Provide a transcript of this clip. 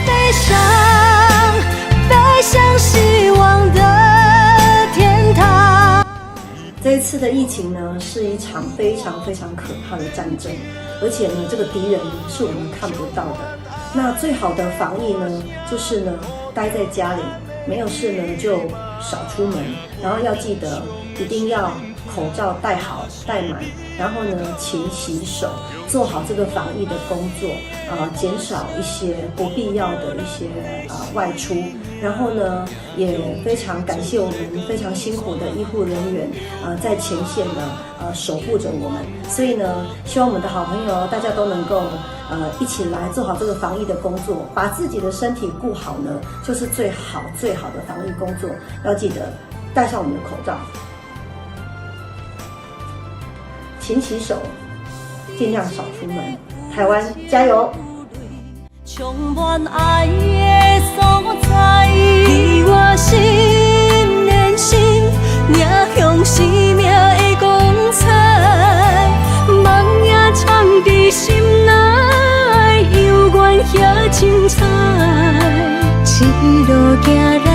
飞翔，飞向希望的天堂。这一次的疫情呢，是一场非常非常可怕的战争，而且呢，这个敌人是我们看不到的。那最好的防疫呢，就是呢，待在家里，没有事呢就少出门，然后要记得一定要口罩戴好戴满，然后呢勤洗手，做好这个防疫的工作，减少一些不必要的一些外出，然后呢也非常感谢我们非常辛苦的医护人员在前线呢守护着我们，所以呢希望我们的好朋友大家都能够一起来做好这个防疫的工作，把自己的身体顾好呢，就是最好的防疫工作。要记得戴上我们的口罩，勤洗手，尽量少出门。台湾加油！充满爱的所在，伫我心连心，迎向生命的光彩，梦也藏伫心内，犹原遐精彩，一路行来。